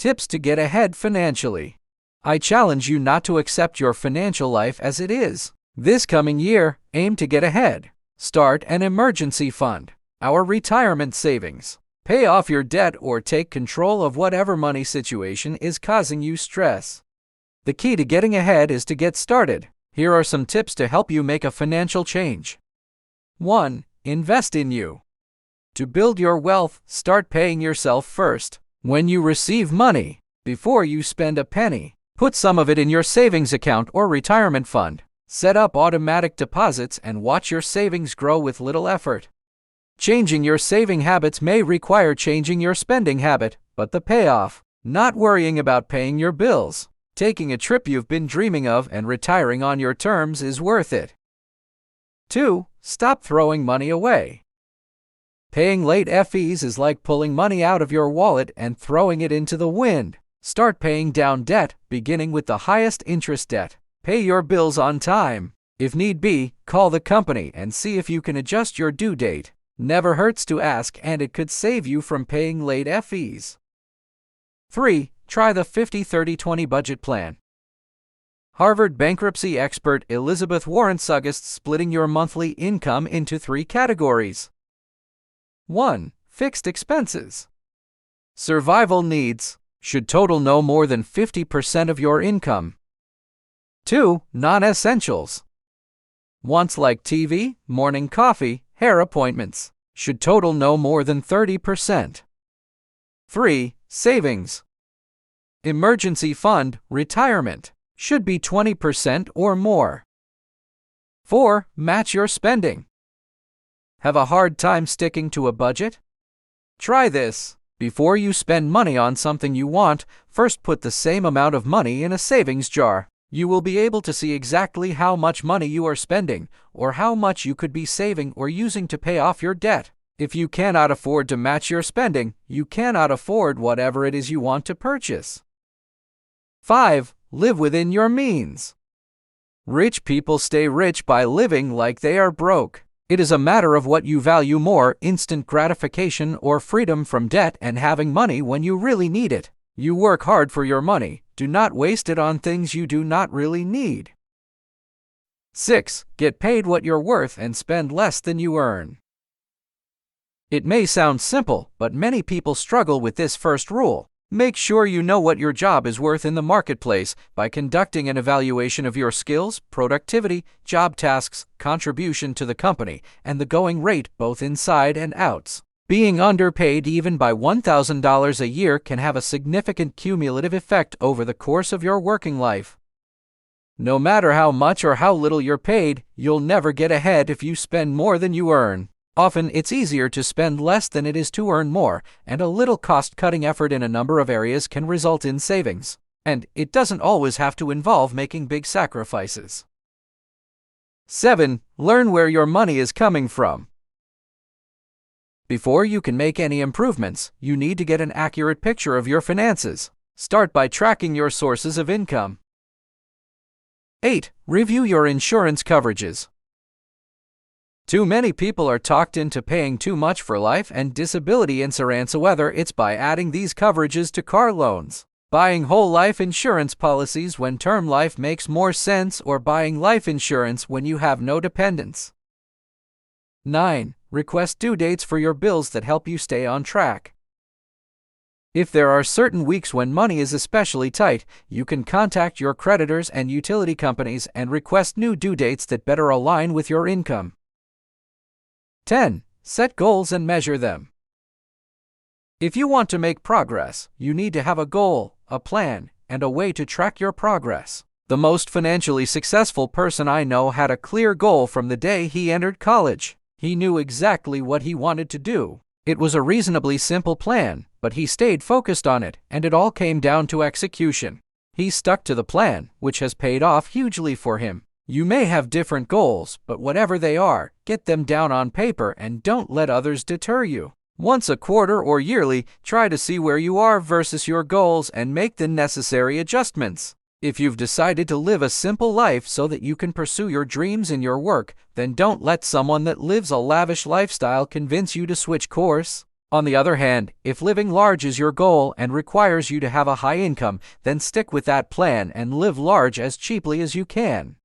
Tips to get ahead financially. I challenge you not to accept your financial life as it is. This coming year, aim to get ahead. Start an emergency fund, our retirement savings. Pay off your debt or take control of whatever money situation is causing you stress. The key to getting ahead is to get started. Here are some tips to help you make a financial change. 1. Invest in you. To build your wealth, start paying yourself first. When you receive money, before you spend a penny, put some of it in your savings account or retirement fund. Set up automatic deposits and watch your savings grow with little effort. Changing your saving habits may require changing your spending habit, but the payoff, not worrying about paying your bills, taking a trip you've been dreaming of and retiring on your terms is worth it. 2. Stop throwing money away. Paying late fees is like pulling money out of your wallet and throwing it into the wind. Start paying down debt, beginning with the highest interest debt. Pay your bills on time. If need be, call the company and see if you can adjust your due date. Never hurts to ask, and it could save you from paying late fees. 3. Try the 50-30-20 budget plan. Harvard bankruptcy expert Elizabeth Warren suggests splitting your monthly income into 3 categories. 1. Fixed expenses. Survival needs should total no more than 50% of your income. 2. Non-essentials. Wants like TV, morning coffee, hair appointments should total no more than 30%. 3. Savings. Emergency fund, retirement should be 20% or more. 4. Match your spending. Have a hard time sticking to a budget? Try this. Before you spend money on something you want, first put the same amount of money in a savings jar. You will be able to see exactly how much money you are spending, or how much you could be saving or using to pay off your debt. If you cannot afford to match your spending, you cannot afford whatever it is you want to purchase. 5. Live within your means. Rich people stay rich by living like they are broke. It is a matter of what you value more, instant gratification or freedom from debt and having money when you really need it. You work hard for your money. Do not waste it on things you do not really need. 6. Get paid what you're worth and spend less than you earn. It may sound simple, but many people struggle with this first rule. Make sure you know what your job is worth in the marketplace by conducting an evaluation of your skills, productivity, job tasks, contribution to the company, and the going rate both inside and outs. Being underpaid even by $1,000 a year can have a significant cumulative effect over the course of your working life. No matter how much or how little you're paid, you'll never get ahead if you spend more than you earn. Often, it's easier to spend less than it is to earn more, and a little cost-cutting effort in a number of areas can result in savings. And it doesn't always have to involve making big sacrifices. 7. Learn where your money is coming from. Before you can make any improvements, you need to get an accurate picture of your finances. Start by tracking your sources of income. 8. Review your insurance coverages. Too many people are talked into paying too much for life and disability insurance, whether it's by adding these coverages to car loans, buying whole life insurance policies when term life makes more sense, or buying life insurance when you have no dependents. 9. Request due dates for your bills that help you stay on track. If there are certain weeks when money is especially tight, you can contact your creditors and utility companies and request new due dates that better align with your income. 10. Set goals and measure them. If you want to make progress, you need to have a goal, a plan, and a way to track your progress. The most financially successful person I know had a clear goal from the day he entered college. He knew exactly what he wanted to do. It was a reasonably simple plan, but he stayed focused on it, and it all came down to execution. He stuck to the plan, which has paid off hugely for him. You may have different goals, but whatever they are, get them down on paper and don't let others deter you. Once a quarter or yearly, try to see where you are versus your goals and make the necessary adjustments. If you've decided to live a simple life so that you can pursue your dreams in your work, then don't let someone that lives a lavish lifestyle convince you to switch course. On the other hand, if living large is your goal and requires you to have a high income, then stick with that plan and live large as cheaply as you can.